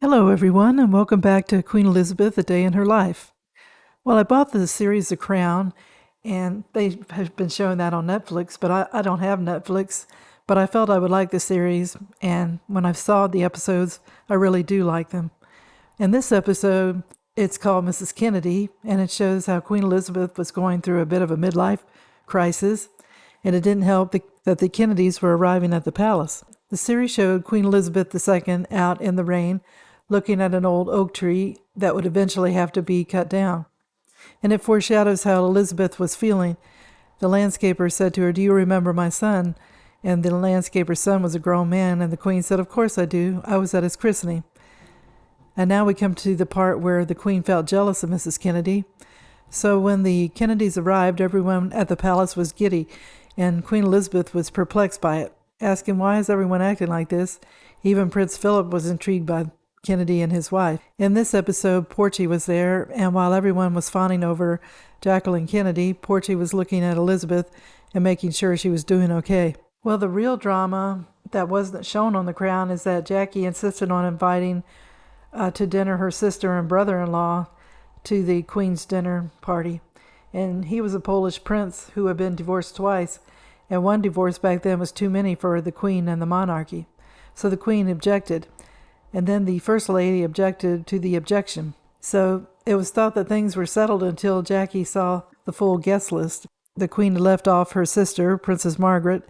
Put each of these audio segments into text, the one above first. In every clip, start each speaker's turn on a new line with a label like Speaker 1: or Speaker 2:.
Speaker 1: Hello, everyone, and welcome back to Queen Elizabeth: A Day in Her Life. Well, I bought the series The Crown, and they have been showing that on Netflix, but I don't have Netflix. But I felt I would like the series, and when I saw the episodes, I really do like them. In this episode, it's called Mrs. Kennedy, and it shows how Queen Elizabeth was going through a bit of a midlife crisis, and it didn't help that the Kennedys were arriving at the palace. The series showed Queen Elizabeth II out in the rain, looking at an old oak tree that would eventually have to be cut down. And it foreshadows how Elizabeth was feeling. The landscaper said to her, "Do you remember my son?" And the landscaper's son was a grown man, and the Queen said, "Of course I do. I was at his christening." And now we come to the part where the Queen felt jealous of Mrs. Kennedy. So when the Kennedys arrived, everyone at the palace was giddy, and Queen Elizabeth was perplexed by it, asking, "Why is everyone acting like this?" Even Prince Philip was intrigued by Kennedy and his wife. In this episode, Porchy was there, and while everyone was fawning over Jacqueline Kennedy, Porchy was looking at Elizabeth and making sure she was doing okay. Well, the real drama that wasn't shown on The Crown is that Jackie insisted on inviting to dinner her sister and brother-in-law to the Queen's dinner party. And he was a Polish prince who had been divorced twice, and one divorce back then was too many for the Queen and the monarchy. So the Queen objected, and then the First Lady objected to the objection. So it was thought that things were settled until Jackie saw the full guest list. The Queen had left off her sister, Princess Margaret,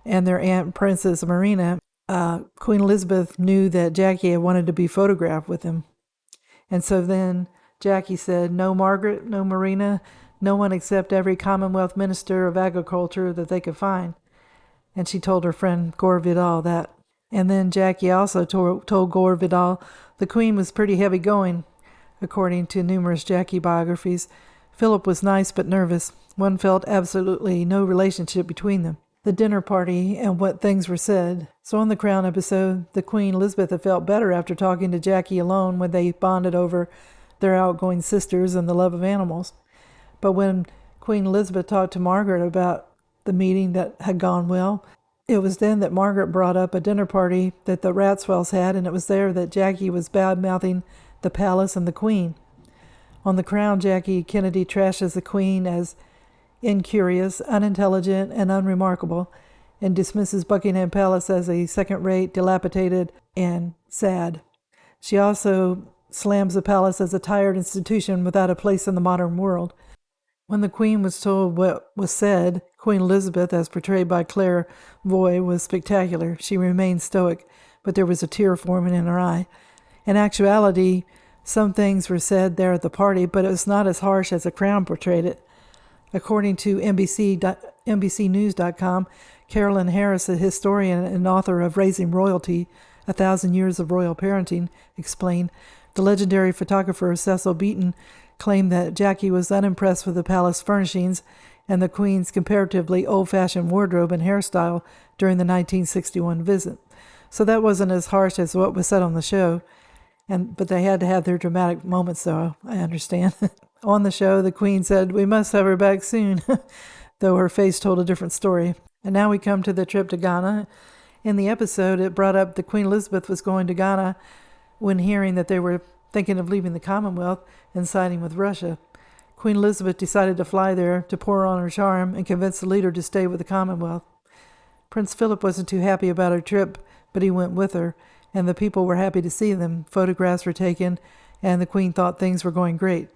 Speaker 1: and their aunt, Princess Marina. Queen Elizabeth knew that Jackie had wanted to be photographed with him. And so then Jackie said, "No Margaret, no Marina, no one except every Commonwealth Minister of Agriculture that they could find." And she told her friend Gore Vidal that. And then Jackie also told Gore Vidal the Queen was pretty heavy going, according to numerous Jackie biographies. Philip was nice but nervous. One felt absolutely no relationship between them. The dinner party and what things were said. So on the Crown episode, the Queen Elizabeth had felt better after talking to Jackie alone when they bonded over their outgoing sisters and the love of animals. But when Queen Elizabeth talked to Margaret about the meeting that had gone well, it was then that Margaret brought up a dinner party that the Ratswells had, and it was there that Jackie was bad-mouthing the palace and the Queen. On the Crown, Jackie Kennedy trashes the Queen as incurious, unintelligent, and unremarkable, and dismisses Buckingham Palace as a second-rate, dilapidated, and sad. She also slams the palace as a tired institution without a place in the modern world. When the Queen was told what was said, Queen Elizabeth, as portrayed by Claire Voy, was spectacular. She remained stoic, but there was a tear forming in her eye. In actuality, some things were said there at the party, but it was not as harsh as the Crown portrayed it. According to NBCnews.com, Carolyn Harris, a historian and author of Raising Royalty, 1,000 Years of Royal Parenting, explained, the legendary photographer Cecil Beaton claimed that Jackie was unimpressed with the palace furnishings and the Queen's comparatively old-fashioned wardrobe and hairstyle during the 1961 visit. So that wasn't as harsh as what was said on the show, but they had to have their dramatic moments, though, I understand. On the show, the Queen said, "We must have her back soon," though her face told a different story. And now we come to the trip to Ghana. In the episode, it brought up that Queen Elizabeth was going to Ghana when hearing that they were thinking of leaving the Commonwealth and siding with Russia. Queen Elizabeth decided to fly there to pour on her charm and convince the leader to stay with the Commonwealth. Prince Philip wasn't too happy about her trip, but he went with her, and the people were happy to see them. Photographs were taken, and the Queen thought things were going great.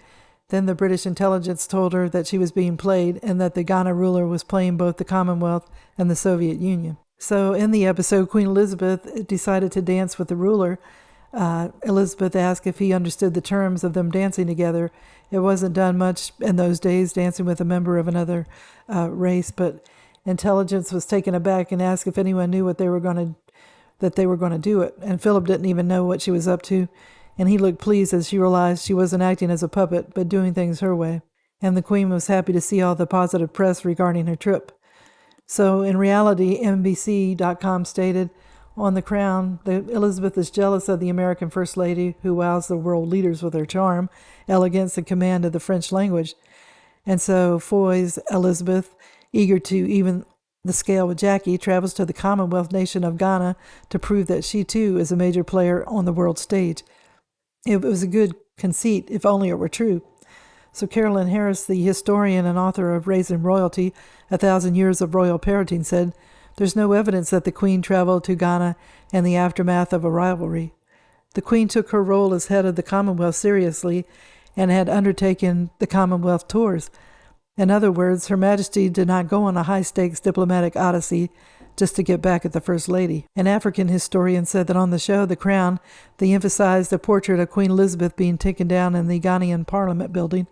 Speaker 1: Then the British intelligence told her that she was being played and that the Ghana ruler was playing both the Commonwealth and the Soviet Union. So in the episode, Queen Elizabeth decided to dance with the ruler. Elizabeth asked if he understood the terms of them dancing together. It wasn't done much in those days, dancing with a member of another race, but intelligence was taken aback and asked if anyone knew that they were going to do it. And Philip didn't even know what she was up to, and he looked pleased as she realized she wasn't acting as a puppet, but doing things her way. And the Queen was happy to see all the positive press regarding her trip. So in reality, NBC.com stated, on the Crown, Elizabeth is jealous of the American First Lady, who wows the world leaders with her charm, elegance, and command of the French language. And so Foy's Elizabeth, eager to even the scale with Jackie, travels to the Commonwealth nation of Ghana to prove that she too is a major player on the world stage. It was a good conceit, if only it were true. So Carolyn Harris, the historian and author of Raising Royalty, 1,000 Years of Royal Parenting, said, "There's no evidence that the Queen traveled to Ghana in the aftermath of a rivalry. The Queen took her role as head of the Commonwealth seriously and had undertaken the Commonwealth tours. In other words, Her Majesty did not go on a high-stakes diplomatic odyssey just to get back at the First Lady." An African historian said that on the show The Crown, they emphasized a portrait of Queen Elizabeth being taken down in the Ghanaian Parliament building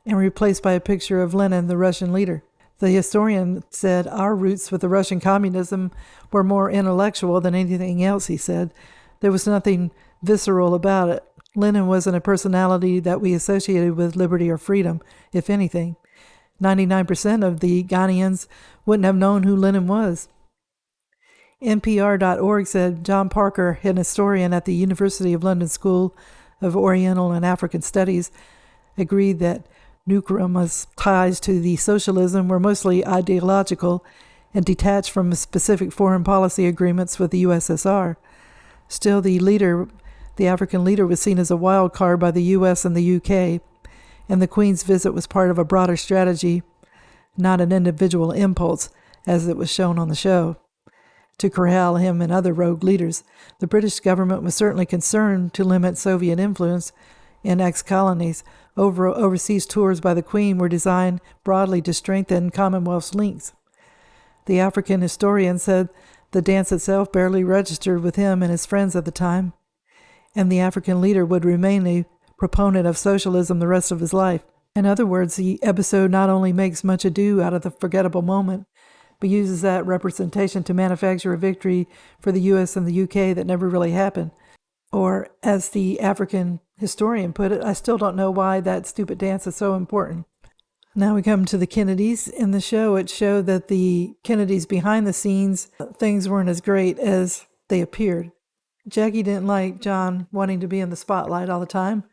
Speaker 1: and replaced by a picture of Lenin, the Russian leader. The historian said, "Our roots with the Russian communism were more intellectual than anything else," he said. "There was nothing visceral about it. Lenin wasn't a personality that we associated with liberty or freedom, if anything. 99% of the Ghanaians wouldn't have known who Lenin was." NPR.org said John Parker, an historian at the University of London School of Oriental and African Studies, agreed that Nkrumah's ties to the socialism were mostly ideological and detached from specific foreign policy agreements with the USSR. Still, the African leader, was seen as a wild card by the US and the UK, and the Queen's visit was part of a broader strategy, not an individual impulse, as it was shown on the show, to corral him and other rogue leaders. The British government was certainly concerned to limit Soviet influence in ex-colonies. Overseas tours by the Queen were designed broadly to strengthen Commonwealth's links. The African historian said the dance itself barely registered with him and his friends at the time, and the African leader would remain a proponent of socialism the rest of his life. In other words, the episode not only makes much ado out of the forgettable moment, but uses that representation to manufacture a victory for the US and the UK that never really happened. Or, as the African historian put it, "I still don't know why that stupid dance is so important." Now we come to the Kennedys. In the show, it showed that the Kennedys behind the scenes, things weren't as great as they appeared. Jackie didn't like John wanting to be in the spotlight all the time.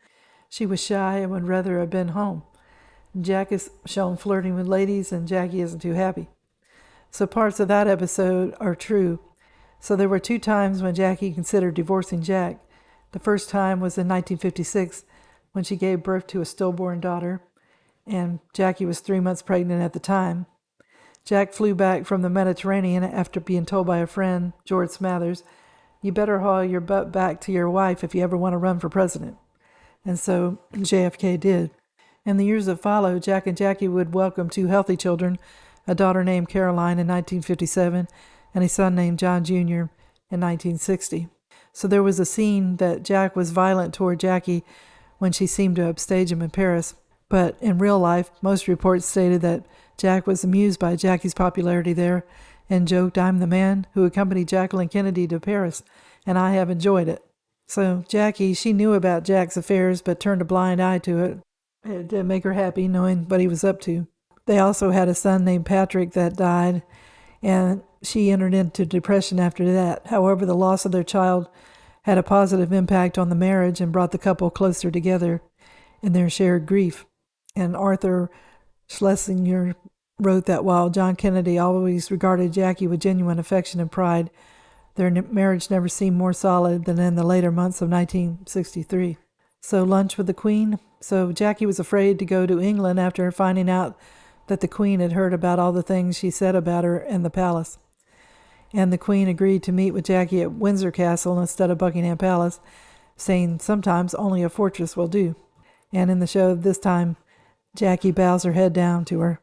Speaker 1: She was shy and would rather have been home. Jack is shown flirting with ladies, and Jackie isn't too happy. So parts of that episode are true. So there were 2 times when Jackie considered divorcing Jack. The first time was in 1956, when she gave birth to a stillborn daughter, and Jackie was 3 months pregnant at the time. Jack flew back from the Mediterranean after being told by a friend, George Smathers, "You better haul your butt back to your wife if you ever want to run for president." And so JFK did. In the years that followed, Jack and Jackie would welcome 2 healthy children, a daughter named Caroline in 1957 and a son named John Jr. in 1960. So there was a scene that Jack was violent toward Jackie when she seemed to upstage him in Paris. But in real life, most reports stated that Jack was amused by Jackie's popularity there and joked, "I'm the man who accompanied Jacqueline Kennedy to Paris, and I have enjoyed it." So Jackie, she knew about Jack's affairs but turned a blind eye to it. It didn't make her happy knowing what he was up to. They also had a son named Patrick that died, and she entered into depression after that. However, the loss of their child had a positive impact on the marriage and brought the couple closer together in their shared grief. And Arthur Schlesinger wrote that while John Kennedy always regarded Jackie with genuine affection and pride, their marriage never seemed more solid than in the later months of 1963. So lunch with the Queen. So Jackie was afraid to go to England after finding out that the Queen had heard about all the things she said about her in the palace. And the Queen agreed to meet with Jackie at Windsor Castle instead of Buckingham Palace, saying sometimes only a fortress will do. And in the show this time, Jackie bows her head down to her.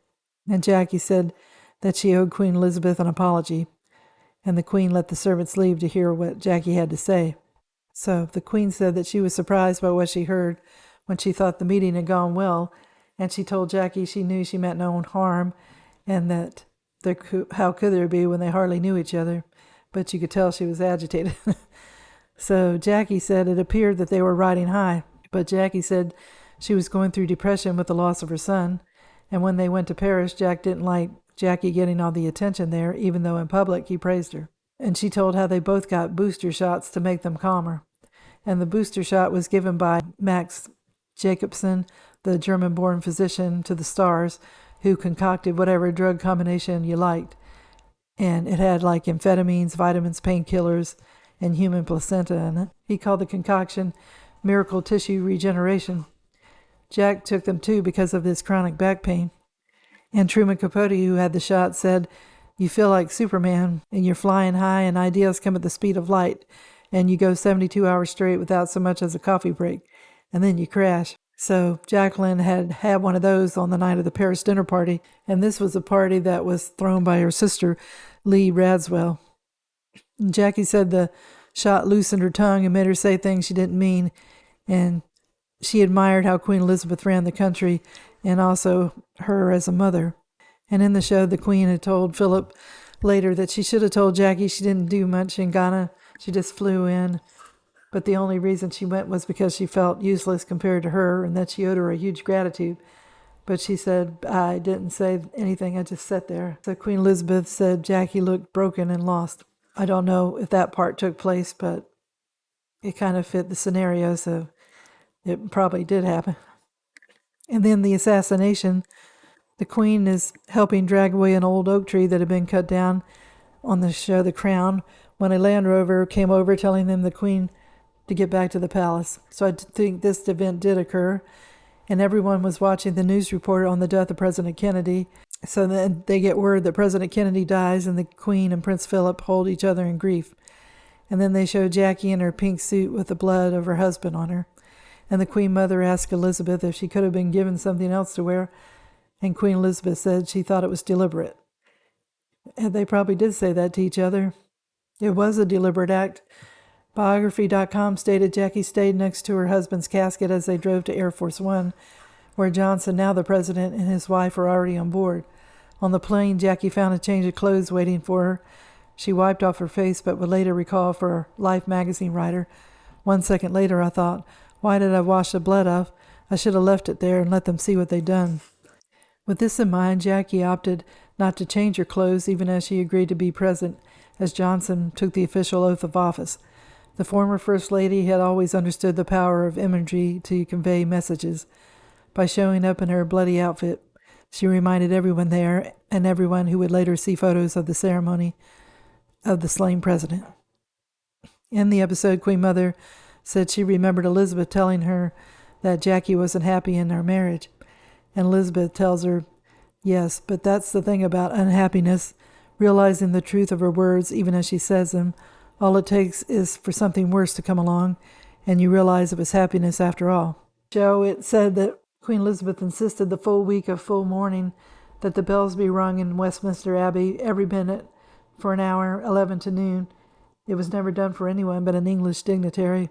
Speaker 1: And Jackie said that she owed Queen Elizabeth an apology. And the Queen let the servants leave to hear what Jackie had to say. So the Queen said that she was surprised by what she heard when she thought the meeting had gone well, and she told Jackie she knew she meant no harm, and that how could there be when they hardly knew each other, but you could tell she was agitated. So Jackie said it appeared that they were riding high, but Jackie said she was going through depression with the loss of her son, and when they went to Paris, Jack didn't like Jackie getting all the attention there, even though in public he praised her. And she told how they both got booster shots to make them calmer. And the booster shot was given by Max Jacobson, the German-born physician to the stars, who concocted whatever drug combination you liked. And it had like amphetamines, vitamins, painkillers, and human placenta in it. He called the concoction miracle tissue regeneration. Jack took them too because of his chronic back pain. And Truman Capote, who had the shot, said, "You feel like Superman, and you're flying high, and ideas come at the speed of light, and you go 72 hours straight without so much as a coffee break, and then you crash." So Jacqueline had had one of those on the night of the Paris dinner party, and this was a party that was thrown by her sister, Lee Radswell. And Jackie said the shot loosened her tongue and made her say things she didn't mean, and she admired how Queen Elizabeth ran the country and also her as a mother. And in the show, the Queen had told Philip later that she should have told Jackie she didn't do much in Ghana. She just flew in. But the only reason she went was because she felt useless compared to her and that she owed her a huge gratitude. But she said, "I didn't say anything, I just sat there." So Queen Elizabeth said Jackie looked broken and lost. I don't know if that part took place, but it kind of fit the scenario, so it probably did happen. And then the assassination, the Queen is helping drag away an old oak tree that had been cut down on the show The Crown when a Land Rover came over telling them the Queen to get back to the palace. So I think this event did occur, and everyone was watching the news report on the death of President Kennedy. So then they get word that President Kennedy dies, and the Queen and Prince Philip hold each other in grief. And then they show Jackie in her pink suit with the blood of her husband on her. And the Queen Mother asked Elizabeth if she could have been given something else to wear, and Queen Elizabeth said she thought it was deliberate. And they probably did say that to each other. It was a deliberate act. Biography.com stated Jackie stayed next to her husband's casket as they drove to Air Force One, where Johnson, now the president, and his wife were already on board. On the plane, Jackie found a change of clothes waiting for her. She wiped off her face, but would later recall for Life magazine writer, "1 second later, I thought, why did I wash the blood off? I should have left it there and let them see what they'd done." With this in mind, Jackie opted not to change her clothes even as she agreed to be present as Johnson took the official oath of office. The former First Lady had always understood the power of imagery to convey messages. By showing up in her bloody outfit, she reminded everyone there, and everyone who would later see photos of the ceremony, of the slain president. In the episode, Queen Mother said she remembered Elizabeth telling her that Jackie wasn't happy in their marriage. And Elizabeth tells her, "Yes, but that's the thing about unhappiness, realizing the truth of her words even as she says them. All it takes is for something worse to come along, and you realize it was happiness after all." So it said that Queen Elizabeth insisted the full week of full mourning that the bells be rung in Westminster Abbey every minute for an hour, 11 to noon. It was never done for anyone but an English dignitary.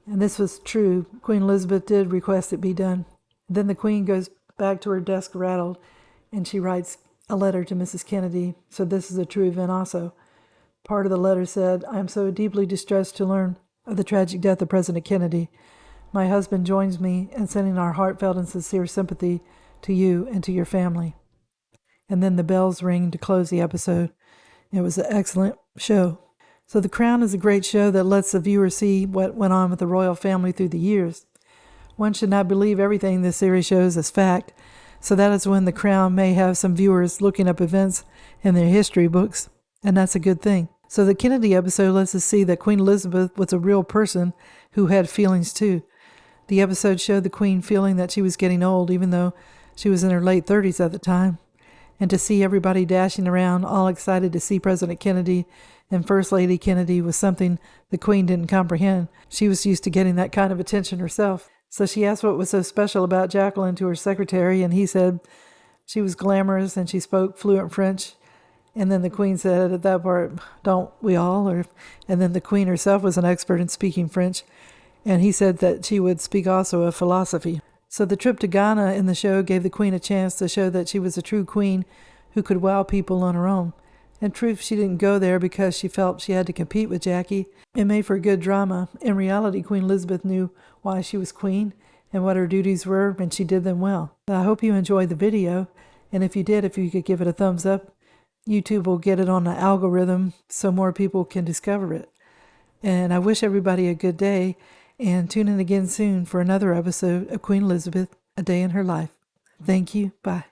Speaker 1: And this was true. Queen Elizabeth did request it be done. Then the Queen goes back to her desk rattled, and she writes a letter to Mrs. Kennedy. So this is a true event also. Part of the letter said, "I am so deeply distressed to learn of the tragic death of President Kennedy. My husband joins me in sending our heartfelt and sincere sympathy to you and to your family." And then the bells ring to close the episode. It was an excellent show. So The Crown is a great show that lets the viewer see what went on with the royal family through the years. One should not believe everything this series shows as fact, so that is when The Crown may have some viewers looking up events in their history books, and that's a good thing. So the Kennedy episode lets us see that Queen Elizabeth was a real person who had feelings too. The episode showed the Queen feeling that she was getting old, even though she was in her late 30s at the time. And to see everybody dashing around, all excited to see President Kennedy and First Lady Kennedy was something the Queen didn't comprehend. She was used to getting that kind of attention herself. So she asked what was so special about Jacqueline to her secretary, and he said she was glamorous and she spoke fluent French. And then the Queen said at that part, "Don't we all?" And then the Queen herself was an expert in speaking French. And he said that she would speak also of philosophy. So the trip to Ghana in the show gave the Queen a chance to show that she was a true queen who could wow people on her own. In truth, she didn't go there because she felt she had to compete with Jackie. It made for good drama. In reality, Queen Elizabeth knew why she was queen and what her duties were, and she did them well. I hope you enjoyed the video, and if you did, if you could give it a thumbs up, YouTube will get it on the algorithm so more people can discover it. And I wish everybody a good day, and tune in again soon for another episode of Queen Elizabeth, A Day in Her Life. Thank you. Bye.